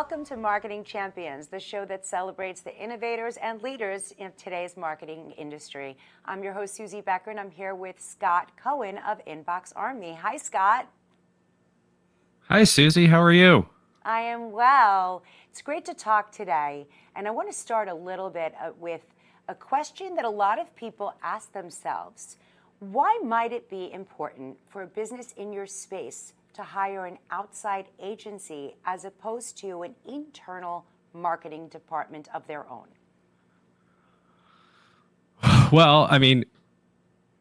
Welcome to Marketing Champions, the show that celebrates the innovators and leaders in today's marketing industry. I'm your host, Suzie Becker, and I'm here with Scott Cohen of Inbox Army. Hi, Scott. Hi, Susie. How are you? I am well. It's great to talk today, and I want to start a little bit with a question that a lot of people ask themselves. Why might it be important for a business in your space to hire an outside agency as opposed to an internal marketing department of their own? Well, I mean,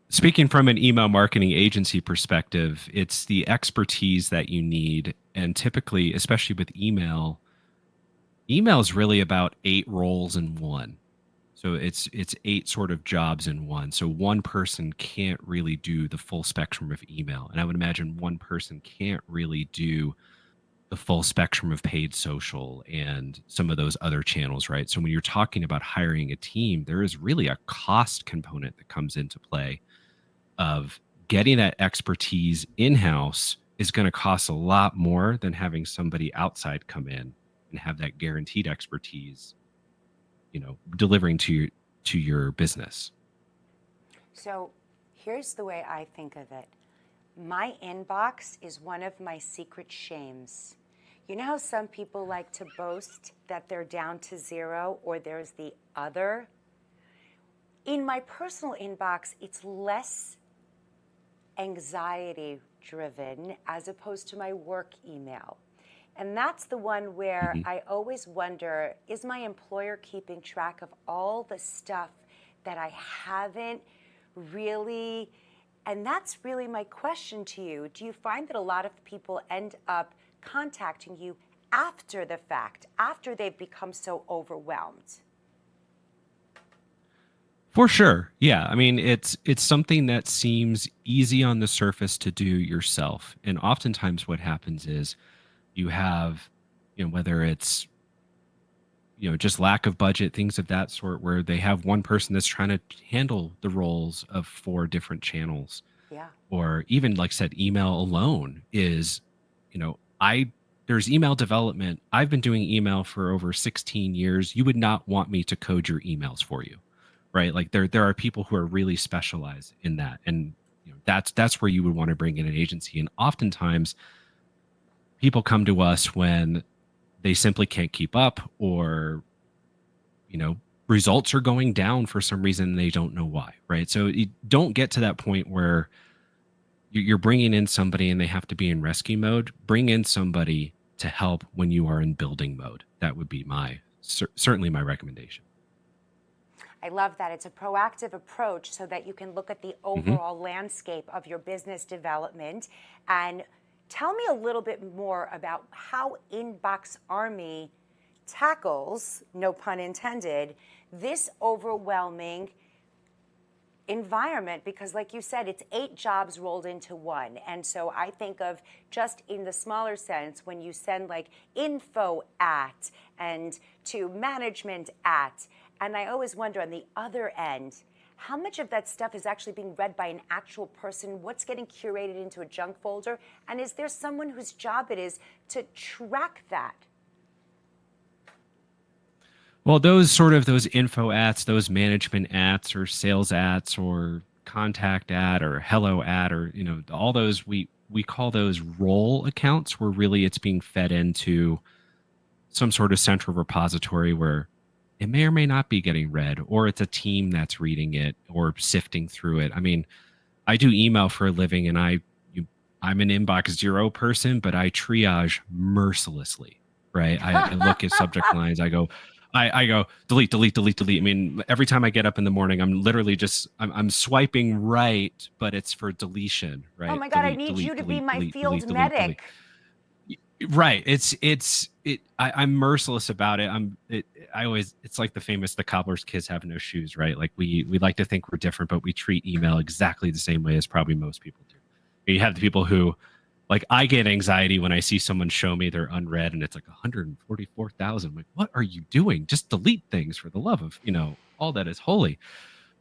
speaking from an email marketing agency perspective, it's the expertise that you need. And typically, especially with email is really about 8 roles in one. So it's 8 sort of jobs in one. So one person can't really do the full spectrum of email. And I would imagine one person can't really do the full spectrum of paid social and some of those other channels, right? So when you're talking about hiring a team, there is really a cost component that comes into play of getting that expertise in-house is going to cost a lot more than having somebody outside come in and have that guaranteed expertise, delivering to your business. So here's the way I think of it. My inbox is one of my secret shames. You know how some people like to boast that they're down to 0 or there's the other? In my personal inbox, it's less anxiety driven as opposed to my work email. And that's the one where I always wonder, is my employer keeping track of all the stuff that I haven't really? And that's really my question to you. Do you find that a lot of people end up contacting you after the fact, after they've become so overwhelmed? For sure. Yeah. I mean, it's something that seems easy on the surface to do yourself. And oftentimes what happens is you have, whether it's, just lack of budget, things of that sort, where they have one person that's trying to handle the roles of 4 different channels. Yeah. Or even, like I said, email alone is, there's email development. I've been doing email for over 16 years. You would not want me to code your emails for you, right? Like there are people who are really specialized in that. And that's where you would want to bring in an agency. And oftentimes people come to us when they simply can't keep up, or results are going down for some reason and they don't know why, right? So you don't get to that point where you're bringing in somebody and they have to be in rescue mode. Bring in somebody to help when you are in building mode. That would be certainly my recommendation. I love that. It's a proactive approach so that you can look at the overall landscape of your business development. And tell me a little bit more about how Inbox Army tackles, no pun intended, this overwhelming environment, because like you said, it's 8 jobs rolled into one. And so I think of, just in the smaller sense, when you send like info at and to management at, and I always wonder on the other end, how much of that stuff is actually being read by an actual person? What's getting curated into a junk folder? And is there someone whose job it is to track that? Well, those info ads, those management ads or sales ads or contact ad or hello ad, or, all those, we call those role accounts, where really it's being fed into some sort of central repository where it may or may not be getting read, or it's a team that's reading it or sifting through it. I mean, I do email for a living, and I'm an inbox 0 person, but I triage mercilessly, right? I look at subject lines. I go delete, delete, delete, delete. I mean, every time I get up in the morning, I'm literally I'm swiping right, but it's for deletion, right? Oh my God, delete, I need delete, you to delete, be my delete, field delete, medic. delete. Right. I'm merciless about it. It's like the cobbler's kids have no shoes, right? Like we like to think we're different, but we treat email exactly the same way as probably most people do. You have the people who, like, I get anxiety when I see someone show me they're unread and it's like 144,000. I'm like, what are you doing? Just delete things, for the love of, all that is holy.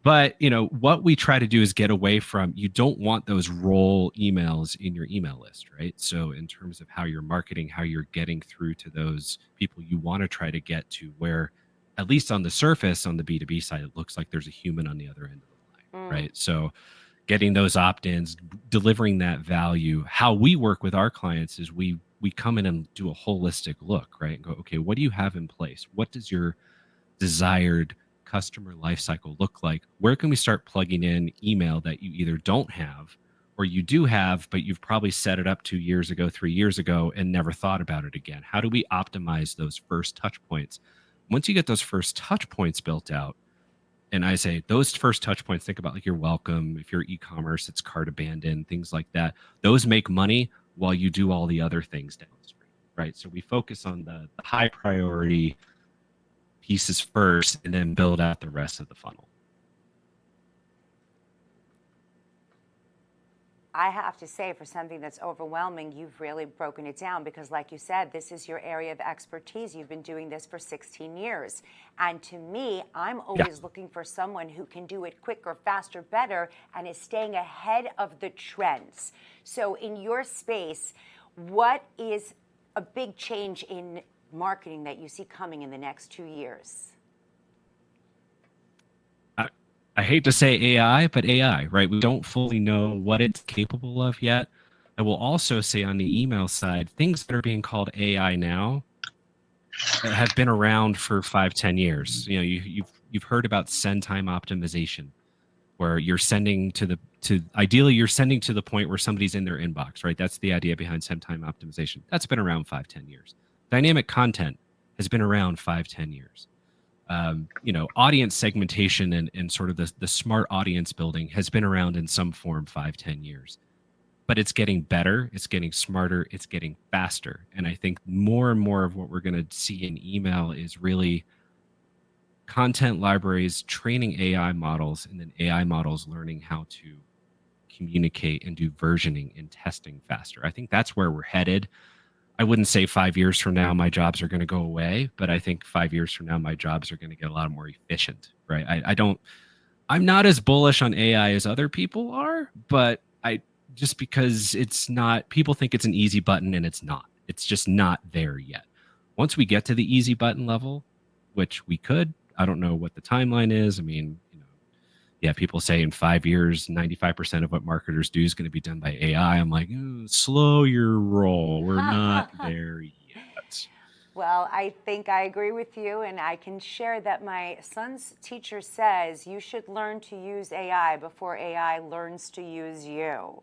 But what we try to do is get away from, you don't want those role emails in your email list, right? So in terms of how you're marketing, how you're getting through to those people, you want to try to get to where, at least on the surface, on the B2B side, it looks like there's a human on the other end of the line, Mm. right? So getting those opt-ins, delivering that value. How we work with our clients is we come in and do a holistic look, right? And go, okay, what do you have in place? What does your desired customer lifecycle look like? Where can we start plugging in email that you either don't have or you do have, but you've probably set it up 2 years ago, 3 years ago, and never thought about it again? How do we optimize those first touch points? Once you get those first touch points built out, and I say those first touch points, think about like your welcome. If you're e-commerce, it's cart abandon, things like that. Those make money while you do all the other things downstream, right? So we focus on the high priority pieces first and then build out the rest of the funnel. I have to say, for something that's overwhelming, you've really broken it down because, like you said, this is your area of expertise. You've been doing this for 16 years. And to me, I'm always looking for someone who can do it quicker, faster, better, and is staying ahead of the trends. So in your space, what is a big change in marketing that you see coming in the next 2 years? I hate to say AI, but AI, right? We don't fully know what it's capable of yet. I will also say on the email side, things that are being called AI now have been around for 5-10 years. You've heard about send time optimization, where you're sending ideally you're sending to the point where somebody's in their inbox, right? That's the idea behind send time optimization. That's been around 5-10 years. Dynamic content has been around 5-10 years. Audience segmentation and sort of the smart audience building has been around in some form 5-10 years, but it's getting better, it's getting smarter, it's getting faster. And I think more and more of what we're going to see in email is really content libraries training AI models, and then AI models learning how to communicate and do versioning and testing faster. I think that's where we're headed. I wouldn't say 5 years from now my jobs are going to go away, but I think 5 years from now my jobs are going to get a lot more efficient, right? I'm not as bullish on AI as other people are, but just because people think it's an easy button, and it's not. It's just not there yet. Once we get to the easy button level, which we could, I don't know what the timeline is. I mean, people say in 5 years, 95% of what marketers do is going to be done by AI. I'm like, slow your roll. We're not there yet. Well, I think I agree with you, and I can share that my son's teacher says you should learn to use AI before AI learns to use you.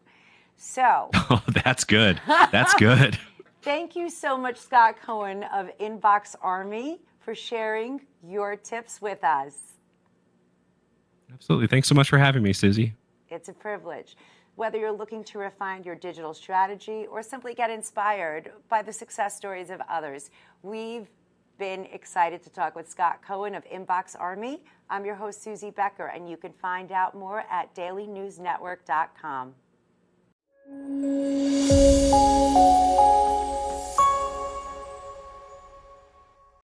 So, oh, that's good. That's good. Thank you so much, Scott Cohen of Inbox Army, for sharing your tips with us. Absolutely. Thanks so much for having me, Suzie. It's a privilege. Whether you're looking to refine your digital strategy or simply get inspired by the success stories of others, we've been excited to talk with Scott Cohen of Inbox Army. I'm your host, Suzie Becker, and you can find out more at dailynewsnetwork.com.